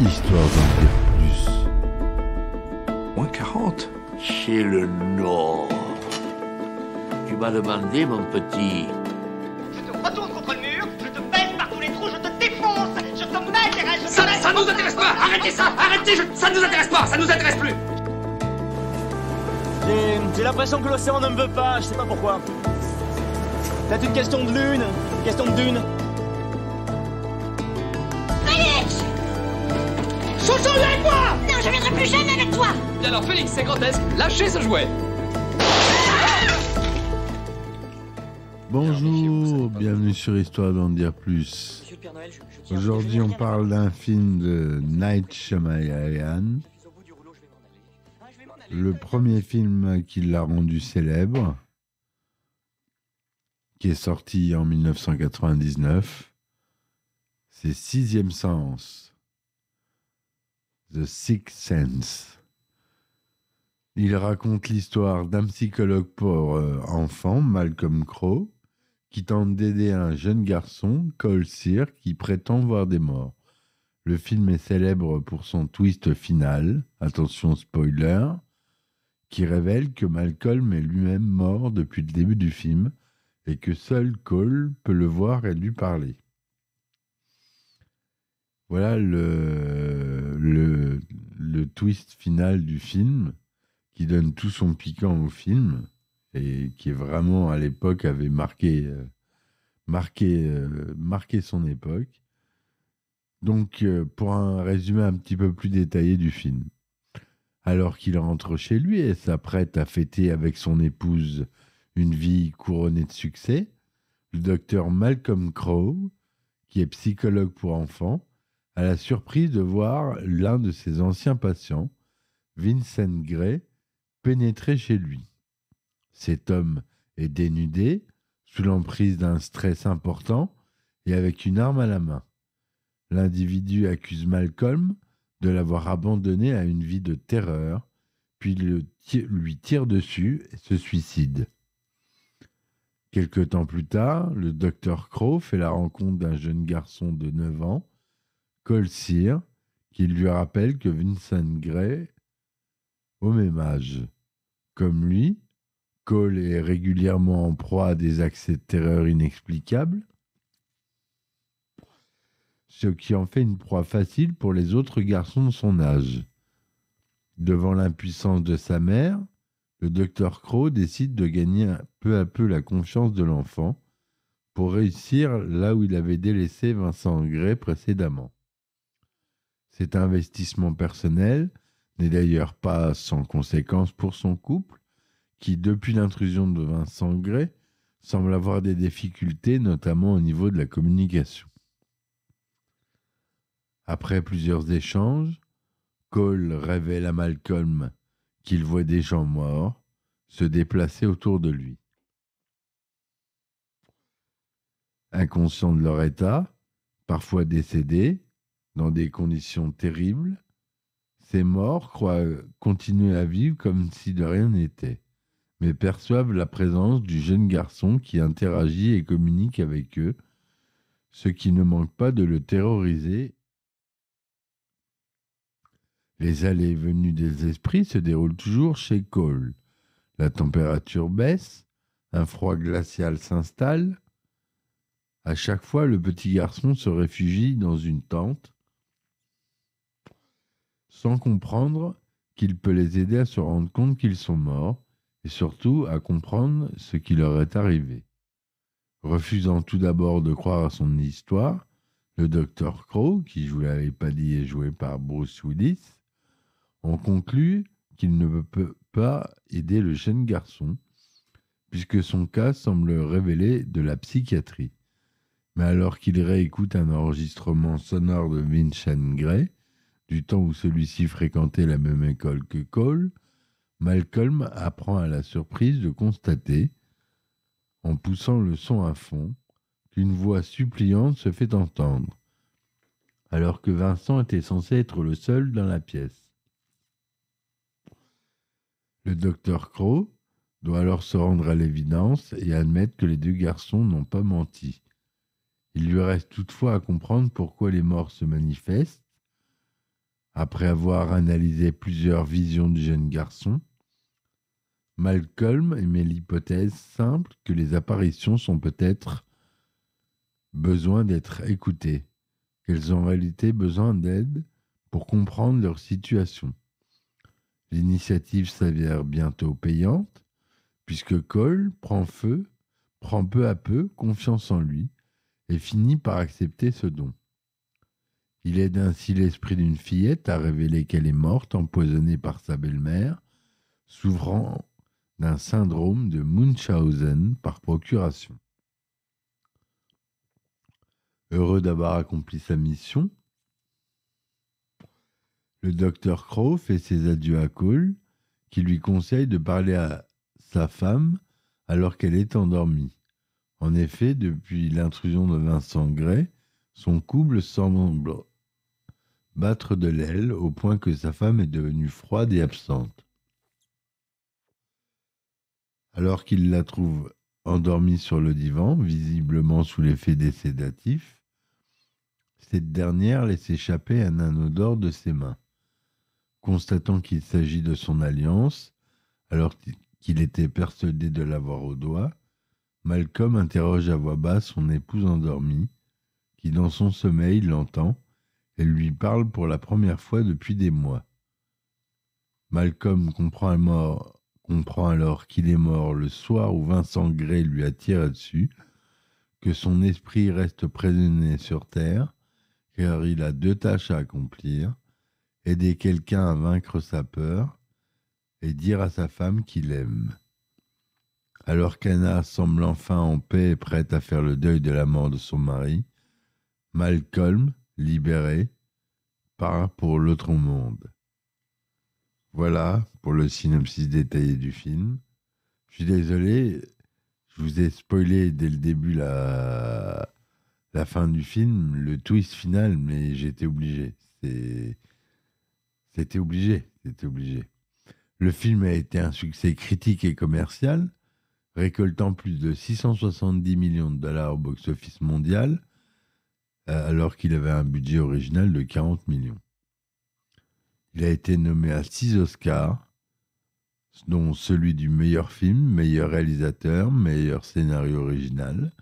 Histoire d'en dire plus. Moins 40. C'est le Nord. Tu m'as demandé, mon petit. Je te retourne contre le mur, je te baisse par tous les trous, je te défonce, je te m'intéresse, Ça nous intéresse pas. Arrêtez ça. Arrêtez, ça nous intéresse pas. Ça nous intéresse plus. J'ai l'impression que l'océan ne me veut pas, je sais pas pourquoi. Peut-être une question de lune, une question de dune. Félix! Chouchou, avec moi! Non, je viendrai plus jamais avec toi! Bien alors, Félix, c'est grotesque. Lâchez ce jouet. Bonjour, bienvenue sur Histoire d'en dire plus. Aujourd'hui, on parle d'un film de Night Shyamalan, le premier film qui l'a rendu célèbre, qui est sorti en 1999. C'est Sixième Sens, The Sixth Sense. Il raconte l'histoire d'un psychologue pour enfants, Malcolm Crowe, qui tente d'aider un jeune garçon, Cole Sear, qui prétend voir des morts. Le film est célèbre pour son twist final, attention spoiler, qui révèle que Malcolm est lui-même mort depuis le début du film et que seul Cole peut le voir et lui parler. Voilà le twist final du film, qui donne tout son piquant au film et qui est vraiment, à l'époque, avait marqué son époque. Donc, pour un résumé un petit peu plus détaillé du film. Alors qu'il rentre chez lui et s'apprête à fêter avec son épouse une vie couronnée de succès, le docteur Malcolm Crowe, qui est psychologue pour enfants, a la surprise de voir l'un de ses anciens patients, Vincent Gray, pénétrer chez lui. Cet homme est dénudé, sous l'emprise d'un stress important et avec une arme à la main. L'individu accuse Malcolm de l'avoir abandonné à une vie de terreur, puis lui tire dessus et se suicide. Quelque temps plus tard, le docteur Crowe fait la rencontre d'un jeune garçon de 9 ans, Cole Sear, qui lui rappelle que Vincent Gray, au même âge. Comme lui, Cole est régulièrement en proie à des accès de terreur inexplicables, ce qui en fait une proie facile pour les autres garçons de son âge. Devant l'impuissance de sa mère, le docteur Crowe décide de gagner peu à peu la confiance de l'enfant pour réussir là où il avait délaissé Vincent Gray précédemment. Cet investissement personnel n'est d'ailleurs pas sans conséquence pour son couple, qui, depuis l'intrusion de Vincent Gray, semble avoir des difficultés, notamment au niveau de la communication. Après plusieurs échanges, Cole révèle à Malcolm qu'il voit des gens morts se déplacer autour de lui. Inconscients de leur état, parfois décédés, dans des conditions terribles, ces morts croient continuer à vivre comme si de rien n'était, mais perçoivent la présence du jeune garçon qui interagit et communique avec eux, ce qui ne manque pas de le terroriser. Les allées et venues des esprits se déroulent toujours chez Cole. La température baisse, un froid glacial s'installe. À chaque fois, le petit garçon se réfugie dans une tente, sans comprendre qu'il peut les aider à se rendre compte qu'ils sont morts, et surtout à comprendre ce qui leur est arrivé. Refusant tout d'abord de croire à son histoire, le docteur Crowe, qui, je vous l'avais pas dit, est joué par Bruce Willis, on conclut qu'il ne peut pas aider le jeune garçon, puisque son cas semble révéler de la psychiatrie. Mais alors qu'il réécoute un enregistrement sonore de Vincent Gray, du temps où celui-ci fréquentait la même école que Cole, Malcolm apprend à la surprise de constater, en poussant le son à fond, qu'une voix suppliante se fait entendre, alors que Vincent était censé être le seul dans la pièce. Le docteur Crowe doit alors se rendre à l'évidence et admettre que les deux garçons n'ont pas menti. Il lui reste toutefois à comprendre pourquoi les morts se manifestent, Après avoir analysé plusieurs visions du jeune garçon, Malcolm émet l'hypothèse simple que les apparitions sont peut-être besoin d'être écoutées, qu'elles ont en réalité besoin d'aide pour comprendre leur situation. L'initiative s'avère bientôt payante, puisque Cole prend peu à peu confiance en lui et finit par accepter ce don. Il aide ainsi l'esprit d'une fillette à révéler qu'elle est morte empoisonnée par sa belle-mère, souffrant d'un syndrome de Munchausen par procuration. Heureux d'avoir accompli sa mission, le docteur Crow fait ses adieux à Cole, qui lui conseille de parler à sa femme alors qu'elle est endormie. En effet, depuis l'intrusion de Vincent Gray, son couple semble battre de l'aile au point que sa femme est devenue froide et absente. Alors qu'il la trouve endormie sur le divan, visiblement sous l'effet des sédatifs, cette dernière laisse échapper un anneau d'or de ses mains. Constatant qu'il s'agit de son alliance, alors qu'il était persuadé de l'avoir au doigt, Malcolm interroge à voix basse son épouse endormie, qui dans son sommeil l'entend et lui parle pour la première fois depuis des mois. Malcolm comprend alors qu'il est mort le soir où Vincent Gray lui a tiré dessus, que son esprit reste prisonnier sur Terre, car il a 2 tâches à accomplir: aider quelqu'un à vaincre sa peur et dire à sa femme qu'il aime. Alors qu'Anna semble enfin en paix et prête à faire le deuil de la mort de son mari, Malcolm, libéré, part pour l'autre monde. Voilà pour le synopsis détaillé du film. Je suis désolé, je vous ai spoilé dès le début la fin du film, le twist final, mais j'étais obligé. C'était obligé. Le film a été un succès critique et commercial, récoltant plus de 670 millions de dollars au box-office mondial, alors qu'il avait un budget original de 40 millions. Il a été nommé à 6 Oscars, dont celui du meilleur film, meilleur réalisateur, meilleur scénario original.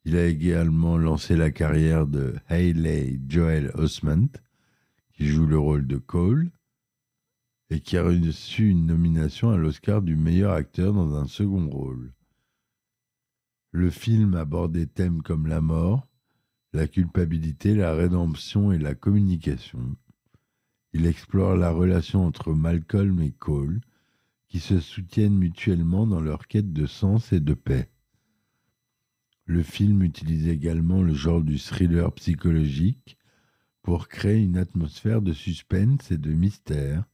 Il a également lancé la carrière de Haley Joel Osment, qui joue le rôle de Cole, et qui a reçu une nomination à l'Oscar du meilleur acteur dans un second rôle. Le film aborde des thèmes comme la mort, la culpabilité, la rédemption et la communication. Il explore la relation entre Malcolm et Cole, qui se soutiennent mutuellement dans leur quête de sens et de paix. Le film utilise également le genre du thriller psychologique pour créer une atmosphère de suspense et de mystère,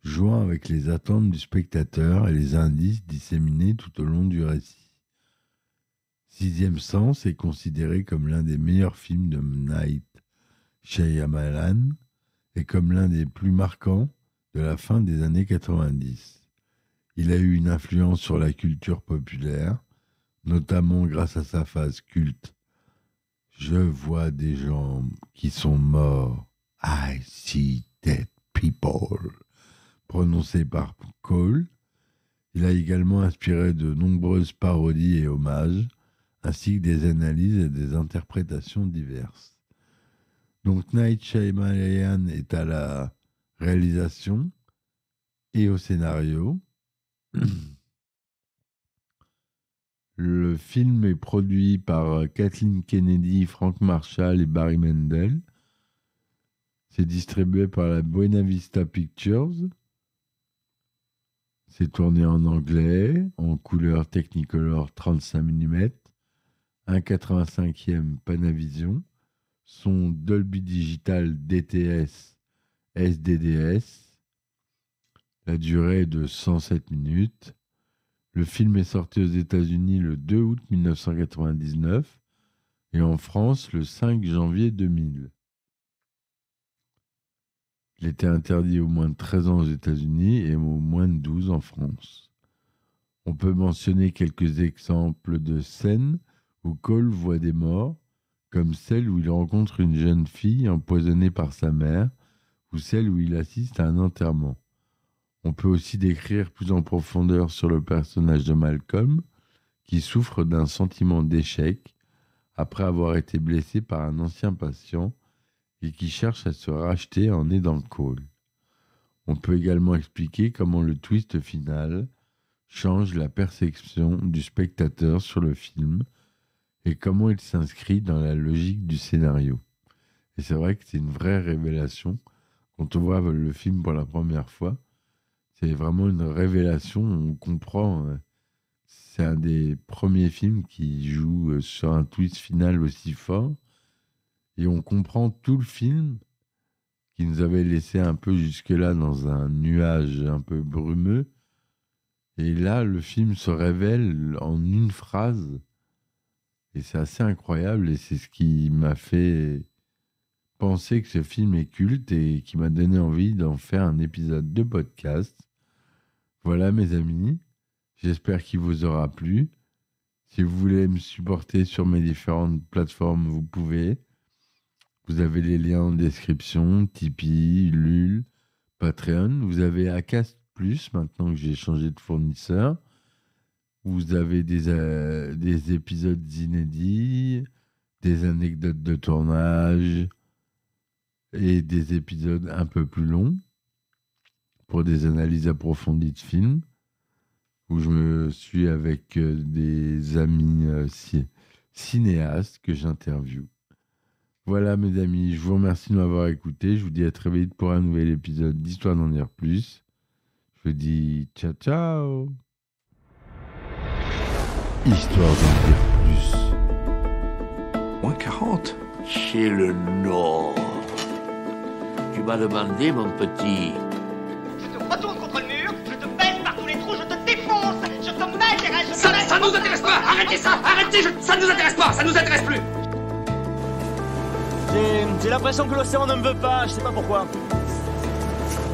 jouant avec les attentes du spectateur et les indices disséminés tout au long du récit. Sixième Sens est considéré comme l'un des meilleurs films de Night Shyamalan et comme l'un des plus marquants de la fin des années 90. Il a eu une influence sur la culture populaire, notamment grâce à sa phase culte « Je vois des gens qui sont morts, I see dead people », prononcée par Cole. Il a également inspiré de nombreuses parodies et hommages, ainsi que des analyses et des interprétations diverses. Donc Night Shyamalan est à la réalisation et au scénario. Le film est produit par Kathleen Kennedy, Frank Marshall et Barry Mendel. C'est distribué par la Buena Vista Pictures. C'est tourné en anglais, en couleur Technicolor 35 mm, 1,85e Panavision, son Dolby Digital DTS SDDS. La durée est de 107 minutes. Le film est sorti aux États-Unis le 2 août 1999 et en France le 5 janvier 2000. Il était interdit aux moins de 13 ans aux États-Unis et aux moins de 12 en France. On peut mentionner quelques exemples de scènes où Cole voit des morts, comme celle où il rencontre une jeune fille empoisonnée par sa mère, ou celle où il assiste à un enterrement. On peut aussi décrire plus en profondeur sur le personnage de Malcolm, qui souffre d'un sentiment d'échec après avoir été blessé par un ancien patient et qui cherche à se racheter en aidant Cole. On peut également expliquer comment le twist final change la perception du spectateur sur le film et comment il s'inscrit dans la logique du scénario. Et c'est vrai que c'est une vraie révélation. Quand on voit le film pour la première fois, c'est vraiment une révélation. On comprend. C'est un des premiers films qui joue sur un twist final aussi fort. Et on comprend tout le film qui nous avait laissé un peu jusque-là dans un nuage un peu brumeux. Et là, le film se révèle en une phrase. Et c'est assez incroyable. Et c'est ce qui m'a fait penser que ce film est culte et qui m'a donné envie d'en faire un épisode de podcast. Voilà, mes amis. J'espère qu'il vous aura plu. Si vous voulez me supporter sur mes différentes plateformes, vous pouvez. Vous avez les liens en description, Tipeee, Ulule, Patreon. Vous avez Acast Plus, maintenant que j'ai changé de fournisseur. Vous avez des épisodes inédits, des anecdotes de tournage et des épisodes un peu plus longs pour des analyses approfondies de films, où je me suis avec des amis cinéastes que j'interviewe. Voilà, mes amis, je vous remercie de m'avoir écouté. Je vous dis à très vite pour un nouvel épisode d'Histoire d'en dire plus. Je vous dis ciao, ciao. Histoire d'en dire plus. Moins 40. Chez le Nord. Tu m'as demandé, mon petit. Je te retourne contre le mur, je te baisse par tous les trous, je te défonce, je te mets, Ça nous intéresse pas. Arrêtez ça. Arrêtez. Ça nous intéresse pas. Ça nous intéresse plus. J'ai l'impression que l'océan ne me veut pas, je sais pas pourquoi.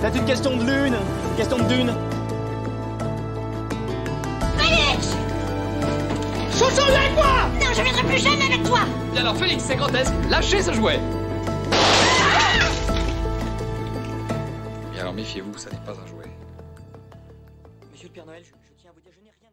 Peut-être une question de lune, une question de dune. Félix! Chouchou, avec moi. Non, je viendrai plus jamais avec toi! Et alors Félix, c'est grotesque, lâchez ce jouet. Et alors méfiez-vous, ça n'est pas un jouet. Monsieur le Père Noël, je tiens à vous dire, je n'ai rien.